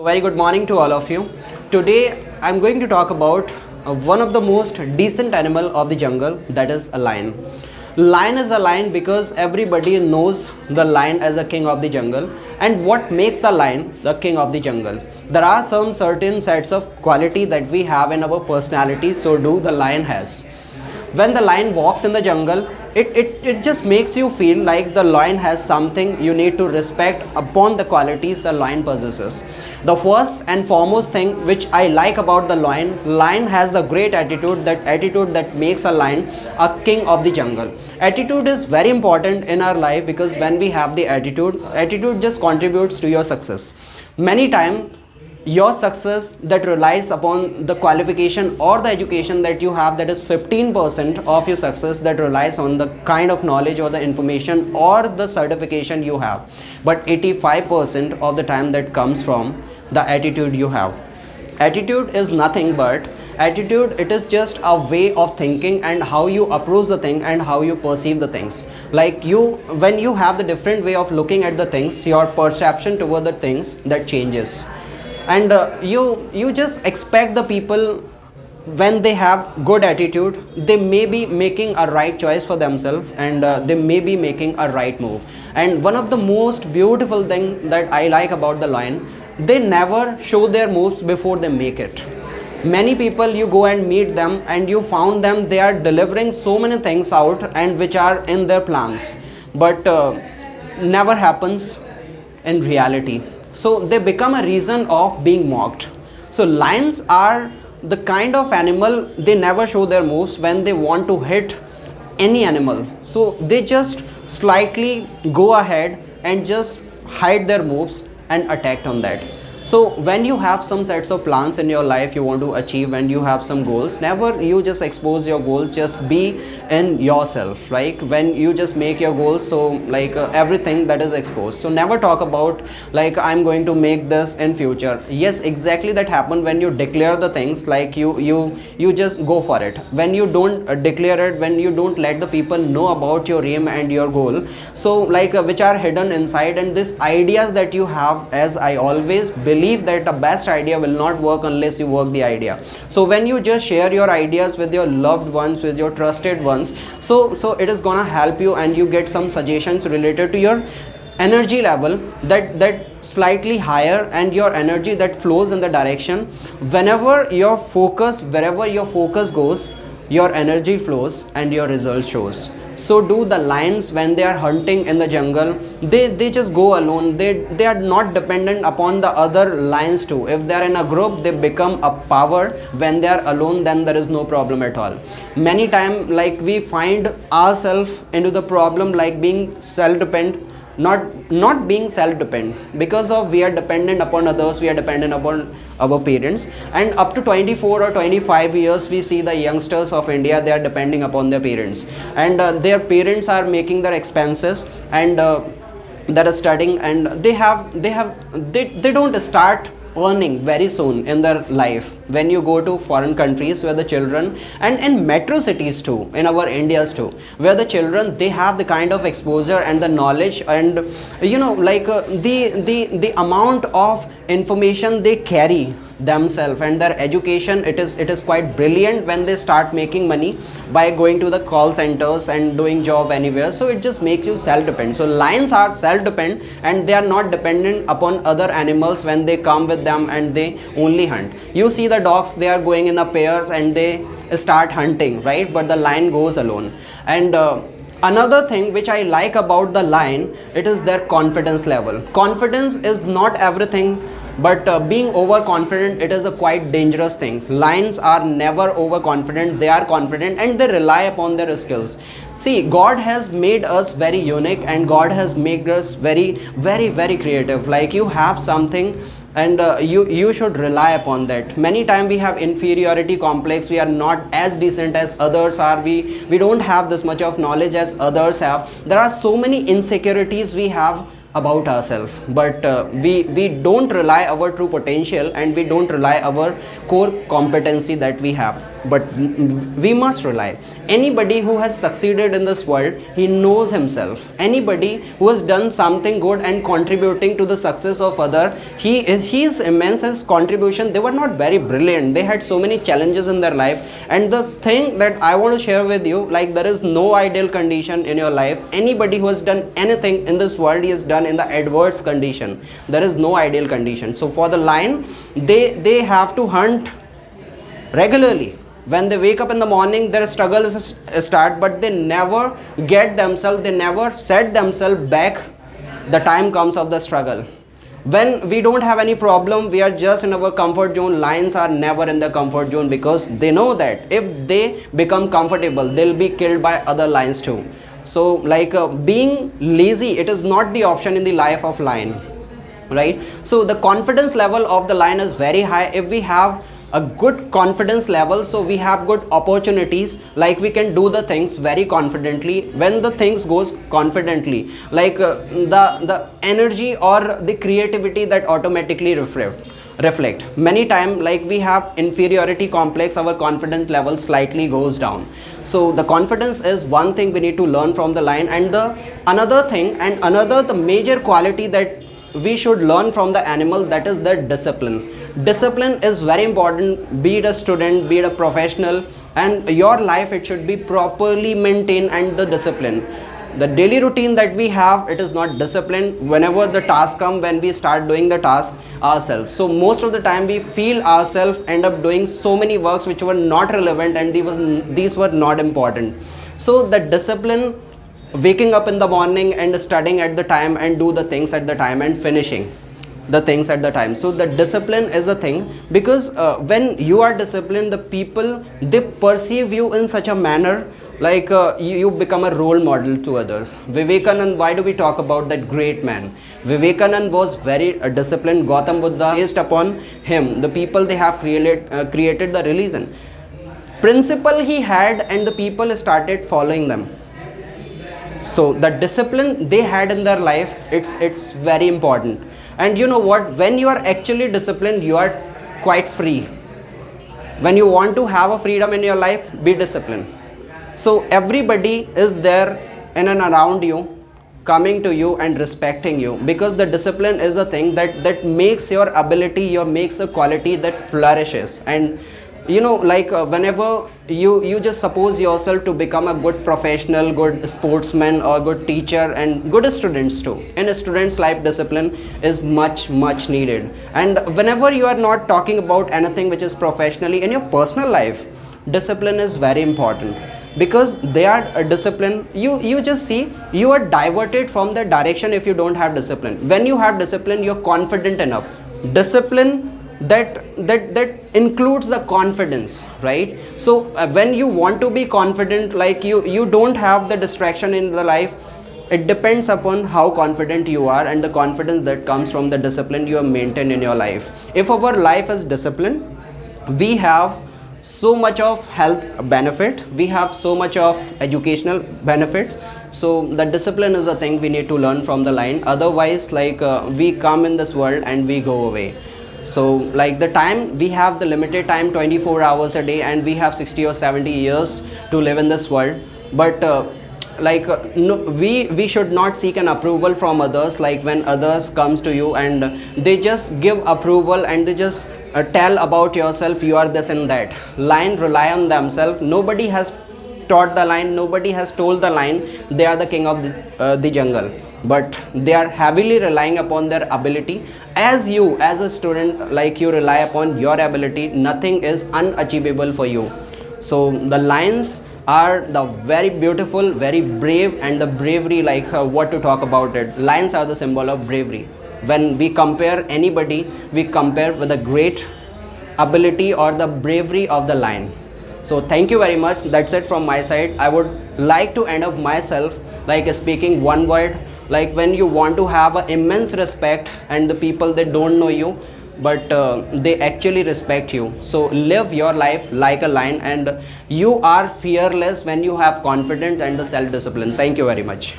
Very good morning to all of you. Today I'm going to talk about one of the most decent animal of the jungle, that is a lion. Lion is a lion because everybody knows the lion as a king of the jungle. And what makes the lion the king of the jungle? There are some certain sets of quality that we have in our personality, so do the lion has. When the lion walks in the jungle, it just makes you feel like the lion has something you need to respect upon the qualities the lion possesses. The first and foremost thing which I like about the lion has the great attitude, that attitude that makes a lion a king of the jungle. Attitude is very important in our life because when we have the attitude just contributes to your success. Many times your success that relies upon the qualification or the education that you have, that is 15% of your success that relies on the kind of knowledge or the information or the certification you have, but 85% of the time that comes from the attitude you have. Attitude is nothing but attitude, it is just a way of thinking and how you approach the thing and how you perceive the things. Like when you have the different way of looking at the things, your perception toward the things that changes. And you just expect the people, when they have good attitude, they may be making a right choice for themselves, and they may be making a right move. And one of the most beautiful thing that I like about the lion, they never show their moves before they make it. Many people, you go and meet them and you found them, they are delivering so many things out and which are in their plans, but never happens in reality. So they become a reason of being mocked. So lions are the kind of animal, they never show their moves when they want to hit any animal. So they just slightly go ahead and just hide their moves and attack on that. So when you have some sets of plans in your life you want to achieve and you have some goals, never you just expose your goals, just be in yourself. Like when you just make your goals, so like everything that is exposed, so never talk about like I'm going to make this in future. Yes, exactly, that happen when you declare the things, like you just go for it. When you don't declare it, when you don't let the people know about your aim and your goal, so like which are hidden inside, and these ideas that you have, as I always believe that the best idea will not work unless you work the idea. So when you just share your ideas with your loved ones, with your trusted ones, so it is gonna help you, and you get some suggestions related to your energy level that slightly higher, and your energy that flows in the direction. Wherever your focus goes, your energy flows and your result shows. So do the lions when they are hunting in the jungle, they just go alone. They are not dependent upon the other lions too. If they are in a group, they become a power. When they are alone, then there is no problem at all. Many times, like we find ourselves into the problem, like being self-dependent, not being self-dependent, because of we are dependent upon others, we are dependent upon our parents. And up to 24 or 25 years we see the youngsters of India, they are depending upon their parents, and their parents are making their expenses, and that are studying, and they don't start earning very soon in their life. When you go to foreign countries where the children, and in metro cities too, in our India's too, where the children, they have the kind of exposure and the knowledge, and like the amount of information they carry themselves, and their education, it is quite brilliant when they start making money by going to the call centers and doing job anywhere. So it just makes you self-dependent. So lions are self-dependent, and they are not dependent upon other animals when they come with them and they only hunt. You see the dogs, they are going in a pairs and they start hunting, right? But the lion goes alone. And another thing which I like about the lion, it is their confidence level. Confidence is not everything, but being overconfident, it is a quite dangerous thing. Lions are never overconfident, they are confident and they rely upon their skills. See, God has made us very unique, and God has made us very creative. Like you have something, and you should rely upon that. Many times we have inferiority complex, we are not as decent as others are, we don't have this much of knowledge as others have. There are so many insecurities we have about ourselves, but we don't rely our true potential, and we don't rely our core competency that we have. but we must rely. Anybody who has succeeded in this world, he knows himself. Anybody who has done something good and contributing to the success of other, he is immense. His contribution, they were not very brilliant, they had so many challenges in their life. And the thing that I want to share with you, like, there is no ideal condition in your life. Anybody who has done anything in this world, he has done in the adverse condition. There is no ideal condition. So for the lion, they have to hunt regularly. When they wake up in the morning, their struggle is start, but they never get themselves, they never set themselves back. The time comes of the struggle. When we don't have any problem, we are just in our comfort zone. Lions are never in the comfort zone, because they know that if they become comfortable, they'll be killed by other lions too. So like being lazy, it is not the option in the life of lion, right? So the confidence level of the lion is very high. If we have a good confidence level, so we have good opportunities, like we can do the things very confidently. When the things goes confidently, like the energy or the creativity that automatically reflect. Many times, like, we have inferiority complex, our confidence level slightly goes down. So the confidence is one thing we need to learn from the lion. And the another thing, and another the major quality that we should learn from the animal, that is the discipline. Discipline is very important, be it a student, be it a professional, and your life, it should be properly maintained. And the discipline, the daily routine that we have, it is not disciplined. Whenever the task come, when we start doing the task ourselves, so most of the time we feel ourselves end up doing so many works which were not relevant, and these were not important. So the discipline, waking up in the morning and studying at the time, and do the things at the time, and finishing the things at the time. So the discipline is a thing, because when you are disciplined, the people, they perceive you in such a manner, like you become a role model to others. Vivekananda, why do we talk about that great man? Vivekananda was very disciplined. Gautam Buddha, based upon him, the people, they have created the religion. Principle he had, and the people started following them. So the discipline they had in their life, it's very important. And you know what, when you are actually disciplined, you are quite free. When you want to have a freedom in your life, be disciplined. So everybody is there in and around you, coming to you and respecting you, because the discipline is a thing that makes your ability, makes a quality that flourishes. And you know, like whenever you just suppose yourself to become a good professional, good sportsman, or good teacher, and good students too. In a student's life, discipline is much needed. And whenever you are not talking about anything which is professionally, in your personal life, discipline is very important, because they are a discipline. You just see, you are diverted from the direction if you don't have discipline. When you have discipline, you're confident enough. Discipline that includes the confidence, right? So when you want to be confident, like you don't have the distraction in the life, it depends upon how confident you are, and the confidence that comes from the discipline you have maintained in your life. If our life is disciplined, we have so much of health benefit, we have so much of educational benefits. So the discipline is a thing we need to learn from the lion. Otherwise, like we come in this world and we go away. So like the time, we have the limited time, 24 hours a day, and we have 60 or 70 years to live in this world. But no, we should not seek an approval from others. Like when others comes to you and they just give approval, and they just tell about yourself, you are this and that. Lion rely on themselves. Nobody has taught the lion, nobody has told the lion they are the king of the jungle, but they are heavily relying upon their ability. As you, as a student, like you rely upon your ability, nothing is unachievable for you. So the lions are the very beautiful, very brave, and the bravery, like what to talk about it. Lions are the symbol of bravery. When we compare anybody, we compare with the great ability or the bravery of the lion. So thank you very much. That's it from my side. I would like to end up myself like speaking one word, like when you want to have an immense respect, and the people, they don't know you, but they actually respect you. So live your life like a lion, and you are fearless when you have confidence and the self-discipline. Thank you very much.